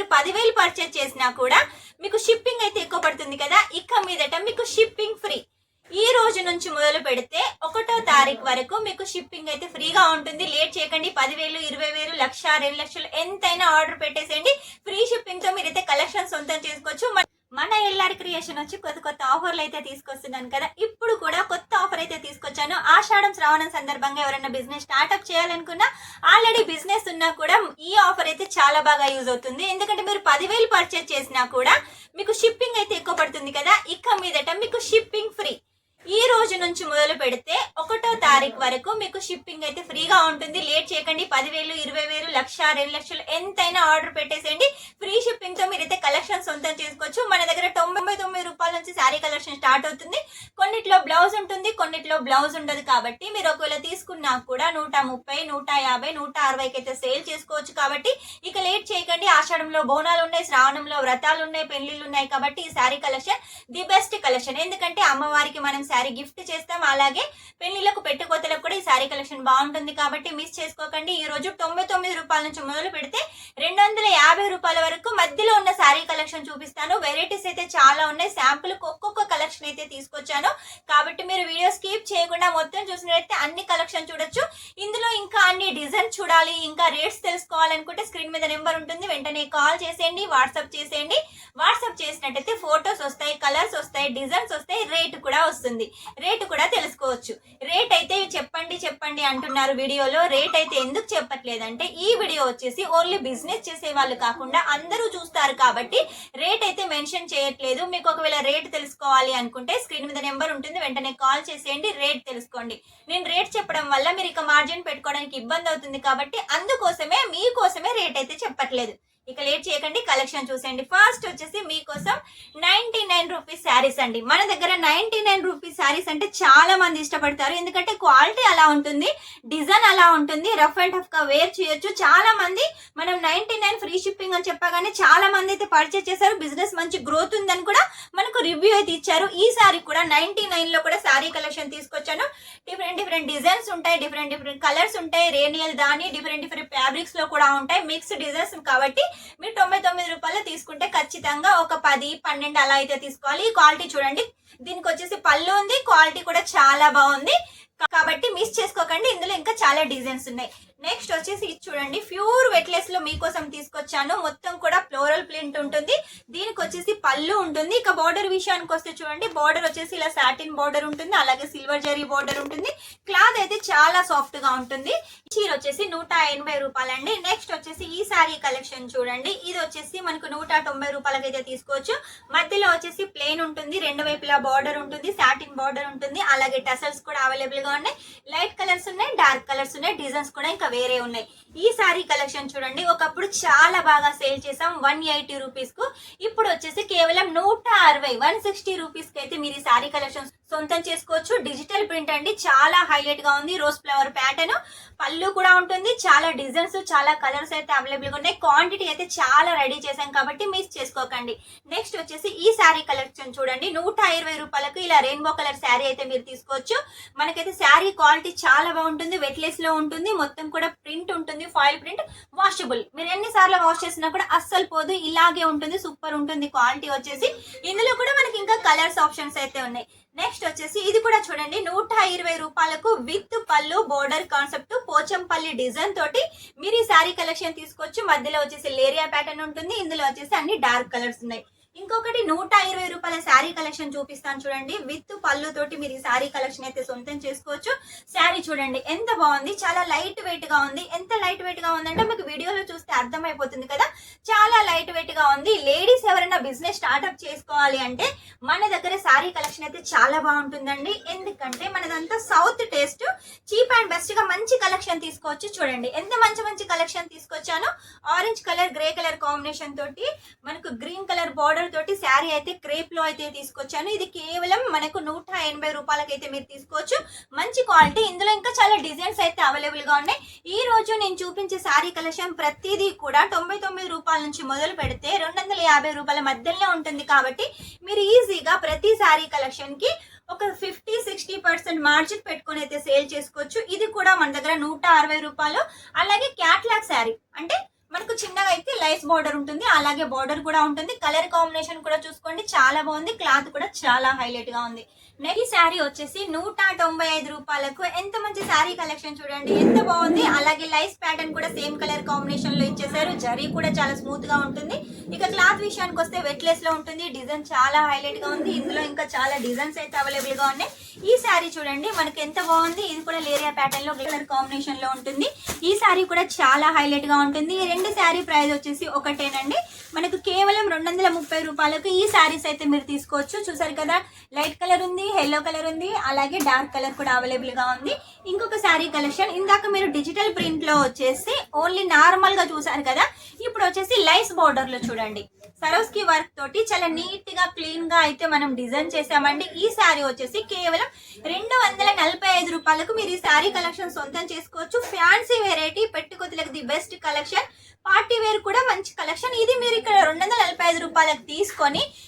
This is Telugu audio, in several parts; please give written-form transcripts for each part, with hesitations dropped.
మీరు 10,000 పర్చేజ్ చేసినా కూడా మీకు షిప్పింగ్ అయితే ఎక్కువ పడుతుంది కదా. ఇక మీదట మీకు షిప్పింగ్ ఫ్రీ. ఈ రోజు నుంచి మొదలు పెడితే 1వ తారీఖు వరకు మీకు షిప్పింగ్ అయితే ఫ్రీగా ఉంటుంది. లేట్ చేయకండి. 10,000, 20,000, 1,00,000, 2,00,000 ఎంతైనా ఆర్డర్ పెట్టేసేయండి. ఫ్రీ షిప్పింగ్ తో మీరైతే కలెక్షన్ సొంతం చేసుకోవచ్చు. మన ఎల్ఆర్ క్రియేషన్ వచ్చి కొత్త ఆఫర్లు అయితే తీసుకొస్తున్నాను కదా. ఇప్పుడు కూడా కొత్త ఆఫర్ అయితే తీసుకొచ్చాను. ఆషాఢం శ్రావణం సందర్భంగా ఎవరైనా బిజినెస్ స్టార్ట్అప్ చేయాలనుకున్నా, ఆల్రెడీ బిజినెస్ ఉన్నా కూడా ఈ ఆఫర్ అయితే చాలా బాగా యూజ్ అవుతుంది. ఎందుకంటే మీరు 10,000 పర్చేజ్ చేసినా కూడా మీకు షిప్పింగ్ అయితే ఎక్కువ పడుతుంది కదా. ఇక మీదట మీకు షిప్పింగ్ ఫ్రీ. ఈ రోజు నుంచి మొదలు పెడితే 1వ తారీఖు వరకు మీకు షిప్పింగ్ అయితే ఫ్రీగా ఉంటుంది. లేట్ చేయకండి. 10,000, 20,000, 1,00,000, 2,00,000 ఎంతైనా ఆర్డర్ పెట్టేసేయండి. ఫ్రీ షిప్పింగ్ తో మీరైతే కలెక్షన్ సొంతం చేసుకోవచ్చు. మన దగ్గర 99 రూపాయల నుంచి శారీ కలెక్షన్ స్టార్ట్ అవుతుంది. కొన్నిట్లో బ్లౌజ్ ఉంటుంది, కొన్నిట్లో బ్లౌజ్ ఉండదు. కాబట్టి మీరు ఒకవేళ తీసుకున్నా కూడా 130, 150, 160కి అయితే సేల్ చేసుకోవచ్చు. కాబట్టి ఇక లేట్ చేయకండి. ఆషాఢంలో బోనాలు ఉన్నాయి, శ్రావణంలో వ్రతాలు ఉన్నాయి, పెళ్లిళ్ళు ఉన్నాయి. కాబట్టి ఈ sari collection the best collection. ఎందుకంటే అమ్మవారికి మనం శారీ గిఫ్ట్ చేస్తాం. అలాగే పెళ్లిళ్ళకు పెట్టుకోతలకు కూడా ఈ శారీ కలెక్షన్ బాగుంటుంది. కాబట్టి మిస్ చేసుకోకండి. ఈ రోజు 99 రూపాయల నుంచి మొదలు పెడితే 250 రూపాయల వరకు మధ్యలో ఉన్న శారీ కలెక్షన్ చూపిస్తాను. వెరైటీస్ అయితే చాలా ఉన్నాయి. శాంపుల్ ఒక్కొక్క కలెక్షన్ అయితే తీసుకొచ్చాను. కాబట్టి మీరు వీడియో స్కిప్ చేయకుండా మొత్తం చూసినట్లయితే అన్ని కలెక్షన్ చూడొచ్చు. ఇందులో ఇంకా అన్ని డిజైన్ చూడాలి, ఇంకా రేట్స్ తెలుసుకోవాలనుకుంటే స్క్రీన్ మీద నెంబర్ ఉంటుంది. వెంటనే కాల్ చేసేయండి, వాట్సాప్ చేసేయండి. వాట్సాప్ చేసినట్టయితే ఫొటోస్ వస్తాయి, కలర్స్ వస్తాయి, డిజైన్స్ వస్తాయి, రేట్ కూడా వస్తుంది. రేటు కూడా తెలుసుకోవచ్చు. రేట్ అయితే చెప్పండి అంటున్నారు వీడియోలో. రేట్ అయితే ఎందుకు చెప్పట్లేదంటే ఈ వీడియో వచ్చేసి ఓన్లీ బిజినెస్ చేసే వాళ్ళు కాకుండా అందరూ చూస్తారు కాబట్టి రేట్ అయితే మెన్షన్ చేయట్లేదు. మీకు ఒకవేళ రేట్ తెలుసుకోవాలి అనుకుంటే స్క్రీన్ మీద నెంబర్ ఉంటుంది. వెంటనే కాల్ చేసేయండి, రేట్ తెలుసుకోండి. నేను రేట్ చెప్పడం వల్ల మీరు ఇక మార్జిన్ పెట్టుకోవడానికి ఇబ్బంది అవుతుంది. కాబట్టి అందుకోసమే మీకోసమే రేట్ అయితే చెప్పట్లేదు. ఇక లేట్ చేయకండి, కలెక్షన్ చూసేయండి. ఫస్ట్ వచ్చేసి మీకోసం 99 రూపీస్ శారీస్ అండి. మన దగ్గర 99 రూపీస్ శారీస్ అంటే చాలా మంది ఇష్టపడతారు. ఎందుకంటే క్వాలిటీ అలా ఉంటుంది, డిజైన్ అలా ఉంటుంది, రఫ్ అండ్ టఫ్ గా వేర్ చేయొచ్చు. చాలా మంది మనం 99 ఫ్రీ షిప్పింగ్ అని చెప్పగానే చాలా మంది అయితే పర్చేస్ చేశారు. బిజినెస్ మంచి గ్రోత్ ఉందని కూడా మనకు రివ్యూ అయితే ఇచ్చారు. ఈ శారీ కూడా 99 లో కూడా శారీ కలెక్షన్ తీసుకొచ్చాను. డిఫరెంట్ డిజైన్స్ ఉంటాయి, డిఫరెంట్ కలర్స్ ఉంటాయి, రేనియల్ దాని డిఫరెంట్ ఫ్యాబ్రిక్స్ లో కూడా ఉంటాయి, మిక్స్ డిజైన్స్. కాబట్టి మీరు 99 రూపాయలు తీసుకుంటే ఖచ్చితంగా ఒక 10, 12 అలా అయితే తీసుకోవాలి. ఈ క్వాలిటీ చూడండి. దీనికి వచ్చేసి పళ్ళు ఉంది, క్వాలిటీ కూడా చాలా బాగుంది. కాబట్టి మిస్ చేసుకోకండి. ఇందులో ఇంకా చాలా డిజైన్స్ ఉన్నాయి. నెక్స్ట్ వచ్చేసి ఇది చూడండి, ప్యూర్ వెట్లెస్ లో మీకోసం తీసుకొచ్చాను. మొత్తం కూడా ఫ్లోరల్ ప్రింట్ ఉంటుంది. దీనికి వచ్చేసి పళ్ళు ఉంటుంది. ఇక బోర్డర్ విషయానికి వస్తే చూడండి, బోర్డర్ వచ్చేసి ఇలా సాటిన్ బోర్డర్ ఉంటుంది, అలాగే సిల్వర్ జరీ బోర్డర్ ఉంటుంది. క్లాత్ అయితే చాలా సాఫ్ట్ గా ఉంటుంది. చీర వచ్చేసి 180 రూపాయలండి. నెక్స్ట్ వచ్చేసి ఈ శారీ కలెక్షన్ చూడండి. ఇది వచ్చేసి మనకు 190 రూపాయలకి అయితే తీసుకోవచ్చు. మధ్యలో వచ్చేసి ప్లెయిన్ ఉంటుంది, రెండు వైపులా బోర్డర్ ఉంటుంది, సాటిన్ బోర్డర్ ఉంటుంది, అలాగే టసల్స్ కూడా అవైలబుల్ గా ఉన్నాయి. లైట్ కలర్స్ ఉన్నాయి, డార్క్ కలర్స్ ఉన్నాయి, డిజైన్స్ కూడా ఇంకా వేరే ఉన్నాయి. ఈ శారీ కలెక్షన్ చూడండి, ఒకప్పుడు చాలా బాగా సేల్ చేసాం 180 రూపీస్ కు. ఇప్పుడు వచ్చేసి కేవలం 160, 160 రూపీస్ కి అయితే మీరు ఈ శారీ కలెక్షన్ సొంతం చేసుకోవచ్చు. డిజిటల్ ప్రింట్ అండి, చాలా హైలైట్ గా ఉంది. రోజ్ ఫ్లవర్ ప్యాటర్న్, పళ్ళు కూడా ఉంటుంది. చాలా డిజైన్స్, చాలా కలర్స్ అయితే అవైలబుల్ గా ఉన్నాయి. క్వాంటిటీ అయితే చాలా రెడీ చేశాం కాబట్టి మిస్ చేసుకోకండి. నెక్స్ట్ వచ్చేసి ఈ శారీ కలెక్షన్ చూడండి, 120 రూపాయలకు ఇలా రెయిన్బో కలర్ శారీ అయితే మీరు తీసుకోవచ్చు. మనకైతే శారీ క్వాలిటీ చాలా బాగుంటుంది, వెట్లెస్ లో ఉంటుంది. మొత్తం కూడా ప్రింట్ ఉంటుంది, ఫాయిల్ ప్రింట్, వాషబుల్. మీరు ఎన్నిసార్లు వాష్ చేసినా కూడా అస్సలు పోదు, ఇలాగే ఉంటుంది. సూపర్ ఉంటుంది క్వాలిటీ వచ్చేసి. ఇందులో కూడా మనకి ఇంకా కలర్స్ ఆప్షన్స్ అయితే ఉన్నాయి. నెక్స్ట్ వచ్చేసి ఇది కూడా చూడండి, 120 రూపాయలకు విత్ పళ్ళు బోర్డర్ కాన్సెప్ట్ పోచంపల్లి డిజైన్ తోటి మీరు ఈ శారీ కలెక్షన్ తీసుకోవచ్చు. మధ్యలో వచ్చేసి లేరియా ప్యాటర్న్ ఉంటుంది. ఇందులో వచ్చేసి అన్ని డార్క్ కలర్స్ ఉన్నాయి. ఇంకొకటి 120 రూపాయల శారీ కలెక్షన్ చూపిస్తాను చూడండి. విత్ పళ్ళు తోటి మీరు ఈ శారీ కలెక్షన్ అయితే సొంతం చేసుకోవచ్చు. శారీ చూడండి ఎంత బాగుంది, చాలా లైట్ వెయిట్ గా ఉంది. ఎంత లైట్ వెయిట్ గా ఉందంటే మీకు వీడియోలో చూస్తే అర్థమైపోతుంది కదా, చాలా లైట్ వెయిట్ గా ఉంది. లేడీస్ ఎవరైనా బిజినెస్ స్టార్ట్అప్ చేసుకోవాలి అంటే మన దగ్గర శారీ కలెక్షన్ అయితే చాలా బాగుంటుందండి. ఎందుకంటే మనదంతా south taste, cheap and best గా మంచి కలెక్షన్ తీసుకోవచ్చు. చూడండి ఎంత మంచి కలెక్షన్ తీసుకొచ్చాను. Orange colour, grey colour combination తోటి మనకు గ్రీన్ కలర్ బార్డర్ తోటి శారీ అయితే క్రేప్ లో అయితే తీసుకొచ్చాను. ఇది కేవలం మనకు 180 రూపాయలకి అయితే మీరు తీసుకోవచ్చు. మంచి క్వాలిటీ. ఇందులో ఇంకా చాలా డిజైన్స్ అయితే అవైలబుల్ గా ఉన్నాయి. ఈ రోజు నేను చూపించే శారీ కలెక్షన్ ప్రతిదీ కూడా 99 రూపాయల నుంచి మొదలు పెడితే 250 రూపాయల మధ్యలో ఉంటుంది. కాబట్టి మీరు ఈజీగా ప్రతి శారీ కలెక్షన్ కి ఒక 50-60% మార్జిన్ పెట్టుకుని అయితే సేల్ చేసుకోవచ్చు. ఇది కూడా మన దగ్గర 160 రూపాయలు. అలాగే క్యాట్లాగ్ శారీ అంటే మనకు చిన్నగా అయితే లైస్ బార్డర్ ఉంటుంది, అలాగే బార్డర్ కూడా ఉంటుంది. కలర్ కాంబినేషన్ కూడా చూసుకోండి, చాలా బాగుంది. క్లాత్ కూడా చాలా హైలైట్ గా ఉంది. నెక్స్ట్ శారీ వచ్చేసి 195 రూపాయలకు ఎంత మంచి శారీ కలెక్షన్ చూడండి, ఎంత బాగుంది. అలాగే లైస్ ప్యాటర్న్ కూడా సేమ్ కలర్ కాంబినేషన్ లో ఇచ్చేసారు. జరీ కూడా చాలా స్మూత్ గా ఉంటుంది. ఇక క్లాత్ విషయానికి వస్తే వెట్లెస్ లో ఉంటుంది. డిజైన్ చాలా హైలైట్ గా ఉంది. ఇందులో ఇంకా చాలా డిజైన్స్ అయితే అవైలబుల్ గా ఉన్నాయి. ఈ శారీ చూడండి మనకి ఎంత బాగుంది. ఇది కూడా లేరియా ప్యాటర్న్ లో కలర్ కాంబినేషన్ లో ఉంటుంది. ఈ శారీ కూడా చాలా హైలైట్ గా ఉంటుంది. ఈ రెండు శారీ ప్రైస్ వచ్చేసి ఒకటేనండి. మనకు కేవలం 230 రూపాయలకు ఈ శారీస్ అయితే మీరు తీసుకోవచ్చు. చూసారు కదా, లైట్ కలర్ ఉంది, ఎల్లో కలర్ ఉంది, అలాగే డార్క్ కలర్ కూడా అవైలబుల్ గా ఉంది. ఇంకొక శారీ కలెక్షన్, ఇందాక మీరు డిజిటల్ ప్రింట్ లో వచ్చేసి ఓన్లీ నార్మల్ గా చూసారు కదా, ఇప్పుడు వచ్చేసి లైస్ బార్డర్ లో చూడండి సరోస్కి వర్క్ తోటి చాలా నీట్ గా క్లీన్ గా అయితే మనం డిజైన్ చేసామండి. ఈ శారీ వచ్చేసి కేవలం 245 రూపాయలకు మీరు ఈ శారీ కలెక్షన్ సొంతం చేసుకోవచ్చు. ఫ్యాన్సీ వెరైటీ, పెట్టుకోతలకు the best collection, party wear కూడా మంచి కలెక్షన్. ఇది మీరు ఇక్కడ 245 రూపాయలకు తీసుకొని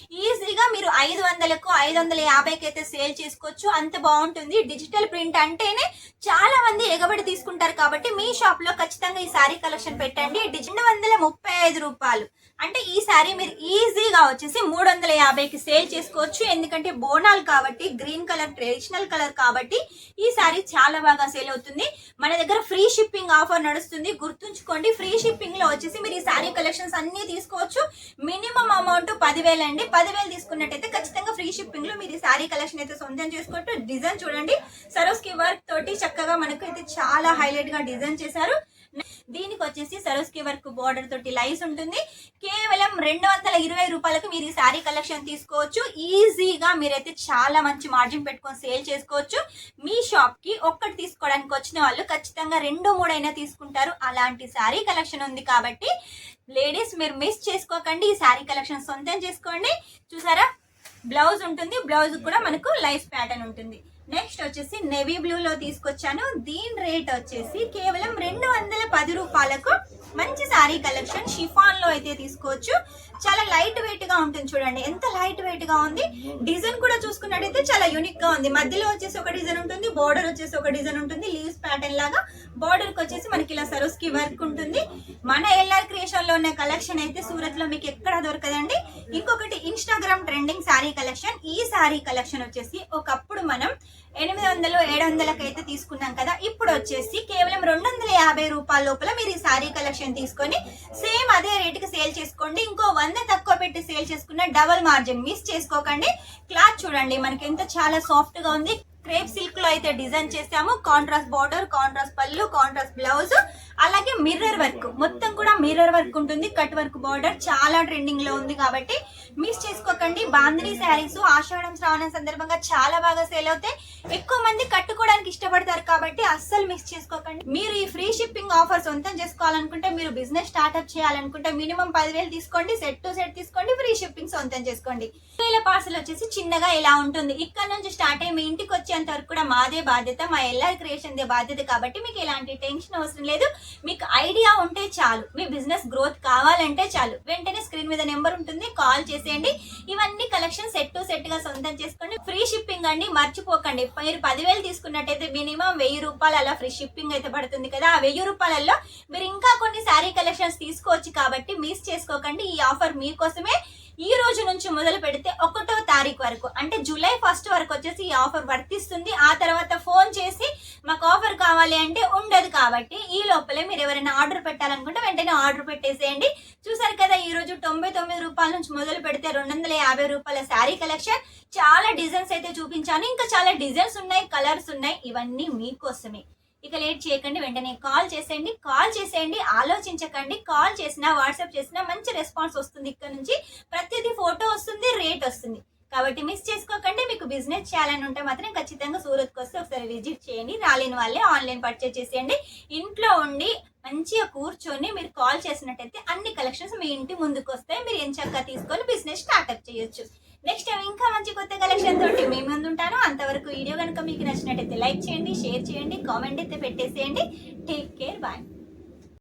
ఈజీగా మీరు 500కు 550కి అయితే సేల్ చేసుకోవచ్చు. అంత బాగుంటుంది. డిజిటల్ ప్రింట్ అంటేనే చాలా మంది ఎగబడి తీసుకుంటారు కాబట్టి మీ షాప్ లో ఖచ్చితంగా ఈ శారీ కలెక్షన్ పెట్టండి. 235 రూపాయలు అంటే ఈ శారీ మీరు ఈజీగా వచ్చేసి 350కి సేల్ చేసుకోవచ్చు. ఎందుకంటే బోనాలు కాబట్టి, గ్రీన్ కలర్ ట్రెడిషనల్ కలర్ కాబట్టి ఈ శారీ చాలా బాగా సేల్ అవుతుంది. మన దగ్గర ఫ్రీ షిప్పింగ్ ఆఫర్ నడుస్తుంది, గుర్తుంచుకోండి. ఫ్రీ షిప్పింగ్ లో వచ్చేసి మీరు ఈ శారీ కలెక్షన్స్ అన్ని తీసుకోవచ్చు. మినిమం అమౌంట్ 10,000 అండి. 10,000 తీసుకున్నట్టయితే ఖచ్చితంగా ఫ్రీ షిప్పింగ్ లో మీరు ఈ శారీ కలెక్షన్ అయితే సొంతం చేసుకోవచ్చు. డిజైన్ చూడండి, సరోస్కి వర్క్ తోటి చక్కగా మనకు అయితే చాలా హైలైట్ గా డిజైన్ చేశారు. దీనికి వచ్చేసి సరోస్కి వర్క్ బార్డర్ తోటి లైస్ ఉంటుంది. కేవలం 220 రూపాయలకు మీరు ఈ శారీ కలెక్షన్ తీసుకోవచ్చు. ఈజీగా మీరైతే చాలా మంచి మార్జిన్ పెట్టుకొని సేల్ చేసుకోవచ్చు. మీ షాప్ కి ఒక్కటి తీసుకోవడానికి వచ్చిన వాళ్ళు ఖచ్చితంగా 2-3 అయినా తీసుకుంటారు. అలాంటి శారీ కలెక్షన్ ఉంది కాబట్టి లేడీస్ మీరు మిస్ చేసుకోకండి, ఈ శారీ కలెక్షన్ సొంతం చేసుకోండి. చూసారా, బ్లౌజ్ ఉంటుంది, బ్లౌజ్ కూడా మనకు లైస్ ప్యాటర్న్ ఉంటుంది. నెక్స్ట్ వచ్చేసి నేవీ బ్లూ లో తీసుకొచ్చాను. దీని రేట్ వచ్చేసి కేవలం 210 రూపాయలకు మంచి శారీ కలెక్షన్. షిఫాన్ లో అయితే తీసుకోవచ్చు. చాలా లైట్ వెయిట్ గా ఉంటుంది. చూడండి ఎంత లైట్ వెయిట్ గా ఉంది. డిజైన్ కూడా చూసుకున్నట్టయితే చాలా యూనిక్ గా ఉంది. మధ్యలో వచ్చేసి ఒక డిజైన్ ఉంటుంది, బోర్డర్ వచ్చేసి ఒక డిజైన్ ఉంటుంది, లీవ్స్ ప్యాటర్న్ లాగా. బోర్డర్ కి వచ్చేసి మనకి ఇలా సరోస్కి వర్క్ ఉంటుంది. మన ఎల్ఆర్ క్రియేషన్ లో ఉన్న కలెక్షన్ అయితే సూరత్ లో మీకు ఎక్కడ దొరకదండి. ఇంకొకటి ఇన్స్టాగ్రామ్ ట్రెండింగ్ శారీ కలెక్షన్. ఈ శారీ కలెక్షన్ వచ్చేసి ఒకప్పుడు మనం 800-700కి అయితే తీసుకున్నాం కదా, ఇప్పుడు వచ్చేసి కేవలం 250 రూపాయల లోపల మీరు ఈ శారీ కలెక్షన్ తీసుకొని సేమ్ అదే రేటుకి సేల్ చేసుకోండి. ఇంకో 100 తక్కువ పెట్టి సేల్ చేసుకున్న డబల్ మార్జిన్ మిస్ చేసుకోకండి. క్లాత్ చూడండి మనకి ఎంత చాలా సాఫ్ట్ గా ఉంది. క్రేప్ సిల్క్ లో అయితే డిజైన్ చేసాము. కాంట్రాస్ట్ బార్డర్, కాంట్రాస్ట్ పళ్ళు, కాంట్రాస్ట్ బ్లౌజ్, అలాగే మిర్రర్ వర్క్, మొత్తం కూడా మిర్రర్ వర్క్ ఉంటుంది. కట్ వర్క్ బార్డర్ చాలా ట్రెండింగ్ లో ఉంది కాబట్టి మిస్ చేసుకోకండి. బాందినీ శారీస్ ఆషాఢం శ్రావణం సందర్భంగా చాలా బాగా సేల్ అవుతాయి. ఎక్కువ మంది కట్టుకోవడానికి ఇష్టపడతారు కాబట్టి అస్సలు మిస్ చేసుకోకండి. మీరు ఈ ఫ్రీ షిప్పింగ్ ఆఫర్ సొంతం చేసుకోవాలనుకుంటే, మీరు బిజినెస్ స్టార్ట్అప్ చేయాలనుకుంటే మినిమం 10,000 తీసుకోండి. సెట్ టు సెట్ తీసుకోండి, ఫ్రీ షిప్పింగ్ సొంతం చేసుకోండి. పార్సల్ వచ్చేసి చిన్నగా ఇలా ఉంటుంది. ఇక్కడ నుంచి స్టార్ట్ అయ్యి మీ ఇంటికి వచ్చేంత వరకు కూడా మాదే బాధ్యత, మా ఎల్ఆర్ క్రియేషన్ దే బాధ్యత కాబట్టి మీకు ఎలాంటి టెన్షన్ అవసరం లేదు. మీకు ఐడియా ఉంటే చాలు, మీ బిజినెస్ గ్రోత్ కావాలంటే చాలు, వెంటనే స్క్రీన్ మీద నెంబర్ ఉంటుంది, కాల్ చేసేయండి. ఇవన్నీ కలెక్షన్ సెట్ టు సెట్ గా సొంతం చేసుకోండి. ఫ్రీ షిప్పింగ్ అండి, మర్చిపోకండి. మీరు 10,000 తీసుకున్నట్టయితే మినిమం 1000 రూపాయలు అలా ఫ్రీ షిప్పింగ్ అయితే పడుతుంది కదా. ఆ 1000 రూపాయలలో మీరు ఇంకా కొన్ని శారీ కలెక్షన్స్ తీసుకోవచ్చు కాబట్టి మిస్ చేసుకోకండి. ఈ ఆఫర్ మీకోసమే. ఈ రోజు నుంచి మొదలు పెడితే 1వ తారీఖు వరకు, అంటే జూలై 1 వరకు వచ్చేసి ఈ ఆఫర్ వర్తిస్తుంది. ఆ తర్వాత ఫోన్ చేసి మాకు ఆఫర్ కావాలి అంటే ఉండదు. కాబట్టి ఈ లోపలే మీరు ఎవరైనా ఆర్డర్ పెట్టాలనుకుంటే వెంటనే ఆర్డర్ పెట్టేసేయండి. చూసారు కదా, ఈ రోజు 99 రూపాయల నుంచి మొదలు పెడితే 250 రూపాయల శారీ కలెక్షన్. చాలా డిజైన్స్ అయితే చూపించాను, ఇంకా చాలా డిజైన్స్ ఉన్నాయి, కలర్స్ ఉన్నాయి. ఇవన్నీ మీకోసమే. ఇక లేట్ చేయకండి, వెంటనే కాల్ చేసేయండి. ఆలోచించకండి. కాల్ చేసినా, వాట్సాప్ చేసినా మంచి రెస్పాన్స్ వస్తుంది. ఇక్కడ నుంచి ప్రతిదీ ఫోటో వస్తుంది, రేట్ వస్తుంది. కాబట్టి మిస్ చేసుకోకండి. మీకు బిజినెస్ చేయాలని ఉంటే మాత్రం ఖచ్చితంగా సూరత్కి వస్తే ఒకసారి విజిట్ చేయండి. రాలేని వాళ్ళే ఆన్లైన్ పర్చేస్ చేసేయండి. ఇంట్లో ఉండి మంచిగా కూర్చొని మీరు కాల్ చేసినట్టయితే అన్ని కలెక్షన్స్ మీ ఇంటి ముందుకు వస్తాయి. మీరు ఎంచక్కా తీసుకొని బిజినెస్ స్టార్ట్అప్ చేయొచ్చు. నెక్స్ట్ టైం ఇంకా మంచి కొత్త కలెక్షన్ తోటి మీ ముందు ఉంటాను. అంతవరకు వీడియో కనుక మీకు నచ్చినట్టయితే లైక్ చేయండి, షేర్ చేయండి, కామెంట్ అయితే పెట్టేసేయండి. Take care, bye.